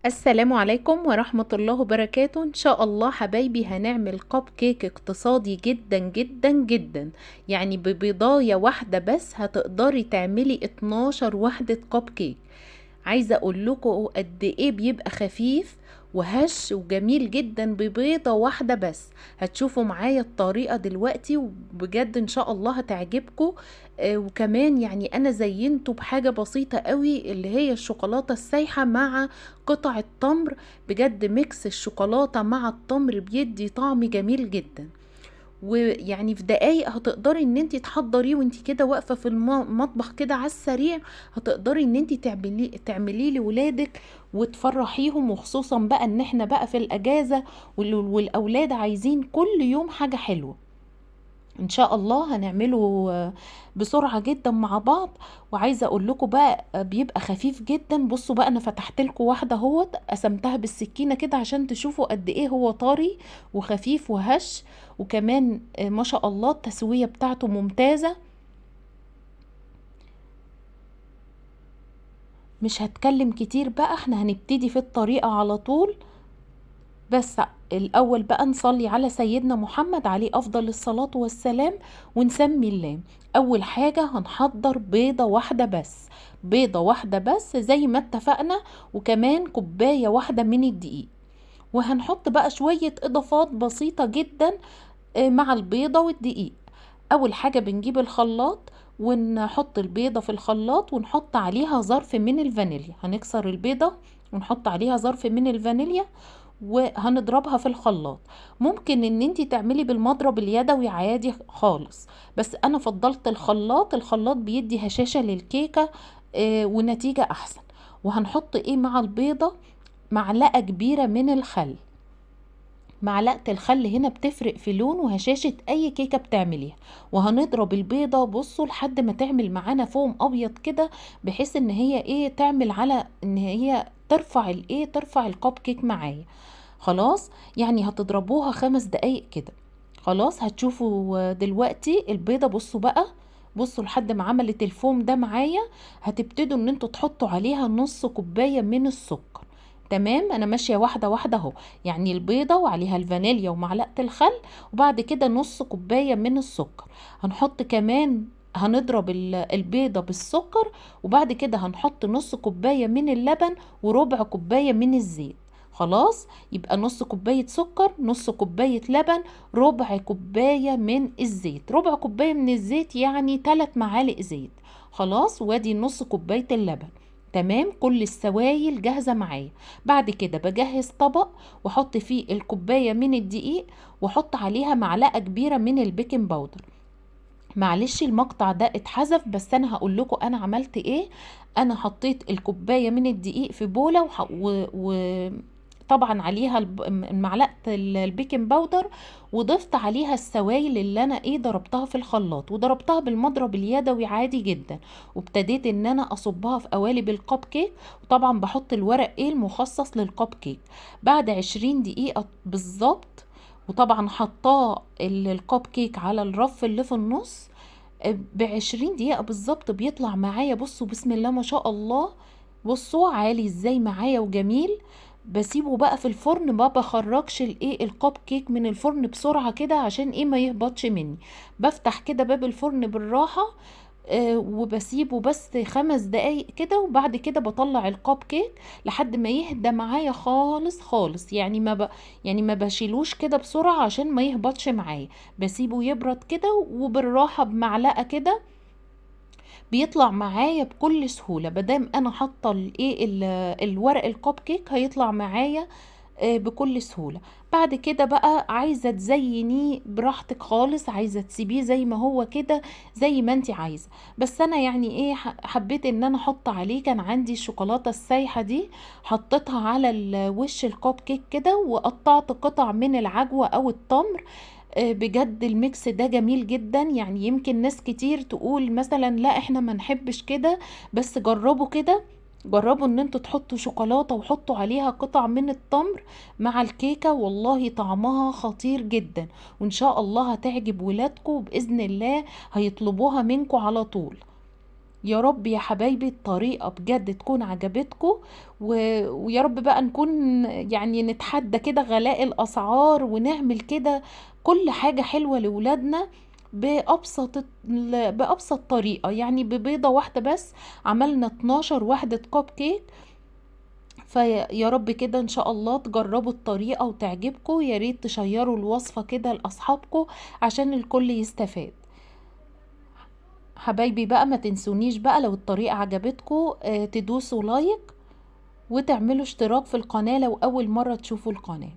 السلام عليكم ورحمة الله وبركاته. إن شاء الله حبايبي هنعمل كب كيك اقتصادي جدا جدا جدا. يعني ببيضاية واحدة بس هتقدري تعملي 12 وحدة كب كيك. عايزة اقول لكم قد ايه بيبقى خفيف وهش وجميل جدا ببيضة واحدة بس. هتشوفوا معايا الطريقة دلوقتي وبجد ان شاء الله هتعجبكم. وكمان يعني انا زينته بحاجة بسيطة قوي اللي هي الشوكولاتة السايحة مع قطع التمر. بجد ميكس الشوكولاتة مع التمر بيدي طعم جميل جدا. ويعني في دقايق هتقدري ان انت تحضريه وانت كده واقفه في المطبخ كده على السريع. هتقدري ان انت تعمليه لولادك وتفرحيهم، وخصوصا بقى ان احنا بقى في الاجازه والاولاد عايزين كل يوم حاجه حلوه. ان شاء الله هنعمله بسرعة جدا مع بعض. وعايزة اقول لكم بقى بيبقى خفيف جدا. بصوا بقى انا فتحت لكم واحدة اهوت قسمتها بالسكينة كده عشان تشوفوا قد ايه هو طري وخفيف وهش. وكمان ما شاء الله التسوية بتاعته ممتازة. مش هتكلم كتير بقى، احنا هنبتدي في الطريقة على طول. بس الأول بقى نصلي على سيدنا محمد عليه أفضل الصلاة والسلام ونسمي الله. أول حاجة هنحضر بيضة واحدة بس. بيضة واحدة بس زي ما اتفقنا، وكمان كوباية واحدة من الدقيق. وهنحط بقى شوية إضافات بسيطة جدا مع البيضة والدقيق. أول حاجة بنجيب الخلاط ونحط البيضة في الخلاط ونحط عليها ظرف من الفانيليا. هنكسر البيضة ونحط عليها ظرف من الفانيليا وهنضربها في الخلاط. ممكن ان انتي تعملي بالمضرب اليدوي عادي خالص، بس انا فضلت الخلاط بيدي هشاشة للكيكة ونتيجة احسن. وهنحط ايه مع البيضة؟ معلقة كبيرة من الخل. معلقة الخل هنا بتفرق في لون وهشاشة اي كيكة بتعمليها. وهنضرب البيضة بصوا لحد ما تعمل معانا فوم ابيض كده، بحيث ان هي ايه تعمل على ان هي ترفع الكب كيك معايا. خلاص، يعني هتضربوها 5 دقايق كده. خلاص هتشوفوا دلوقتي البيضة. بصوا بقى، بصوا لحد ما عملت الفوم ده معايا. هتبتدوا ان انتوا تحطوا عليها نص كوباية من السكر. تمام، انا ماشية واحدة واحدة اهو. يعني البيضة وعليها الفانيليا ومعلقة الخل، وبعد كده نص كوباية من السكر. هنحط كمان، هنضرب البيضة بالسكر، وبعد كده هنحط نص كوباية من اللبن وربع كوباية من الزيت. خلاص، يبقى نص كوباية سكر، نص كوباية لبن، ربع كوباية من الزيت. ربع كوباية من الزيت يعني 3 معالق زيت. خلاص، وادي نص كوباية اللبن. تمام، كل السوائل جاهزة معايا. بعد كده بجهز طبق واحط فيه الكوباية من الدقيق، واحط عليها معلقة كبيرة من البيكنج باودر. معلش المقطع ده اتحذف، بس انا هقول لكم انا عملت ايه. انا حطيت الكوبايه من الدقيق في بوله طبعا عليها معلقه البيكنج باودر، وضفت عليها السوائل اللي انا ايه ضربتها في الخلاط، وضربتها بالمضرب اليدوي عادي جدا. وابتديت ان انا اصبها في قوالب الكب كيك. وطبعا بحط الورق ايه المخصص للكب كيك. بعد 20 دقيقه بالظبط، وطبعا حطاه الكب كيك على الرف اللي في النص. ب20 دقيقة بالظبط بيطلع معايا. بصوا بسم الله ما شاء الله، بصوا عالي ازاي معايا وجميل. بسيبه بقى في الفرن، ما بخرجش الايه الكب كيك من الفرن بسرعة كده عشان ايه ما يهبطش مني. بفتح كده باب الفرن بالراحة وبسيبه بس 5 دقايق كده. وبعد كده بطلع الكب كيك لحد ما يهدى معايا خالص خالص. يعني ما بشيلوش كده بسرعة عشان ما يهبطش معايا. بسيبه يبرد كده وبالراحة بمعلقة كده بيطلع معايا بكل سهولة. مادام انا حاطه الورق الكب كيك هيطلع معايا بكل سهولة. بعد كده بقى عايزة تزينيه براحتك خالص، عايزة تسيبيه زي ما هو كده زي ما انت عايزة. بس انا يعني ايه حبيت ان انا احط عليه، كان عندي الشوكولاتة السايحة دي حطيتها على وش الكوب كيك كده، وقطعت قطع من العجوة او التمر. بجد الميكس ده جميل جدا. يعني يمكن ناس كتير تقول مثلا لا احنا ما نحبش كده، بس جربوا كده. جربوا ان انتوا تحطوا شوكولاتة وحطوا عليها قطع من التمر مع الكيكة، والله طعمها خطير جدا. وان شاء الله هتعجب ولادكم بإذن الله، هيطلبوها منكم على طول. يا رب يا حبايبي الطريقة بجد تكون عجبتكم، ويا رب بقى نكون يعني نتحدى كده غلاء الأسعار، ونعمل كده كل حاجة حلوة لولادنا بأبسط طريقة. يعني ببيضة واحدة بس عملنا 12 وحدة كوب كيك. فيا رب كده ان شاء الله تجربوا الطريقة وتعجبكم. يا ريت تشيروا الوصفة كده لأصحابكم عشان الكل يستفاد. حبايبي بقى ما تنسونيش بقى لو الطريقة عجبتكم تدوسوا لايك وتعملوا اشتراك في القناة لو أول مرة تشوفوا القناة.